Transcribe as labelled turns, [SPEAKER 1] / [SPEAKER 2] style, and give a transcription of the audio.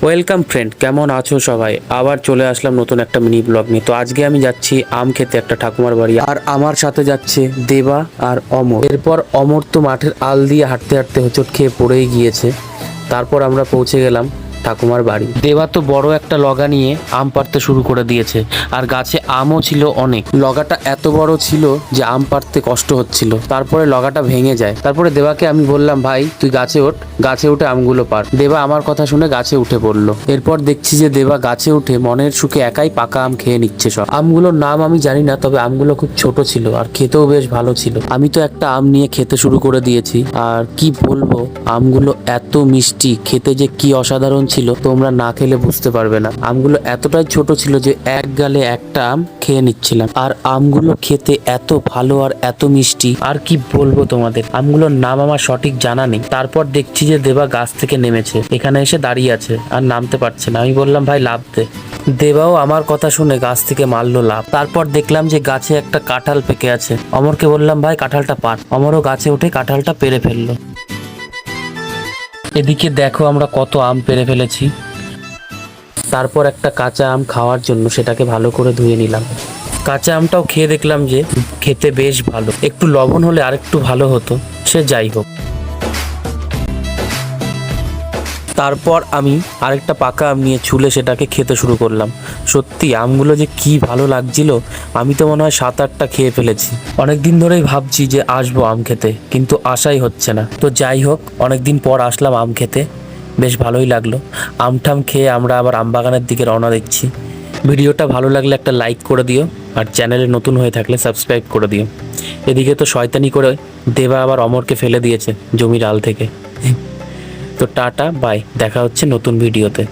[SPEAKER 1] Welcome friend, কেমন আছো সবাই? আবার চলে আসলাম নতুন একটা মিনি ব্লগ নিয়ে। তো আজকে আমি যাচ্ছি আম খেতে একটা ঠাকুমার বাড়ি, আর আমার সাথে যাচ্ছে দেবা আর অমর। এরপর অমর তো মাঠের আল দিয়ে হাঁটতে হাঁটতে হোঁচট খেয়ে পড়েই গিয়েছে। তারপর আমরা পৌঁছে গেলাম ঠাকুমার বাড়ি। দেবা তো বড় একটা লগা নিয়ে আম পাড়তে শুরু করে দিয়েছে, আর গাছে আমও ছিল অনেক। লগাটা এত বড় ছিল যে আম পাড়তে কষ্ট হচ্ছিল। তারপরে লগাটা ভেঙে যায়। তারপরে দেবাকে আমি বললাম, ভাই তুই গাছে ওঠ, গাছে উঠে আমগুলো পার। দেবা আমার কথা শুনে গাছে উঠে পড়লো। এরপর দেখছি যে দেবা গাছে উঠে মনের সুখে একাই পাকা আম খেয়ে নিচ্ছে সব। আমগুলোর নাম আমি জানি না, তবে আমগুলো খুব ছোট ছিল আর খেতেও বেশ ভালো ছিল। আমি তো একটা আম নিয়ে খেতে শুরু করে দিয়েছি, আর কি বলবো, আমগুলো এত মিষ্টি, খেতে যে কি অসাধারণ ছিল তোমরা না খেলে বুঝতে পারবে না। আমগুলো এতটাই ছোট ছিল যে এক গালে একটা আম খেয়ে নিচ্ছিলাম। আর আমগুলো খেতে এত ভালো আর এত মিষ্টি, আর কি বলবো তোমাদের। আমগুলোর নাম আমার সঠিক জানা নেই। তারপর দেখছি যে দেবা গাছ থেকে নেমেছে, এখানে এসে দাঁড়িয়ে আছে আর নামতে পারছে না। আমি বললাম, ভাই লাফ দে। দেবাও আমার কথা শুনে গাছ থেকে মারলো লাফ। তারপর দেখলাম যে গাছে একটা কাঁঠাল পেকে আছে। অমরকে বললাম, ভাই কাঁঠালটা পার। অমরও গাছে উঠে কাঁঠালটা পেরে ফেললো। এদিকে দেখো আমরা কত আম পেরে ফেলেছি। তারপর একটা কাঁচা আম খাওয়ার জন্য সেটাকে ভালো করে ধুয়ে নিলাম। কাঁচা আমটাও খেয়ে দেখলাম যে খেতে বেশ ভালো, একটু লবণ হলে আরেকটু ভালো হতো, সে যাই হোক। তারপর আমি আরেকটা পাকা আম নিয়ে ছুলে সেটাকে খেতে শুরু করলাম। সত্যি আমগুলো যে কি ভালো লাগছিল, আমি তো মনে হয় 7-8টা খেয়ে ফেলেছি। অনেকদিন ধরেই ভাবছি যে আসবো আম খেতে, কিন্তু আশাই হচ্ছে না। তো যাই হোক, অনেকদিন পর আসলাম আম খেতে, বেশ ভালোই লাগলো। আমঠাম খেয়ে আমরা আবার আমবাগানের দিকে রওনা দিচ্ছি। ভিডিওটা ভালো লাগলে একটা লাইক করে দিও, আর চ্যানেলে নতুন হয়ে থাকলে সাবস্ক্রাইব করে দিও। এদিকে তো শয়তানি করে দেবা আবার অমরকে ফেলে দিয়েছে জমির আল থেকে। তো টাটা বাই, দেখা হচ্ছে নতুন ভিডিওতে।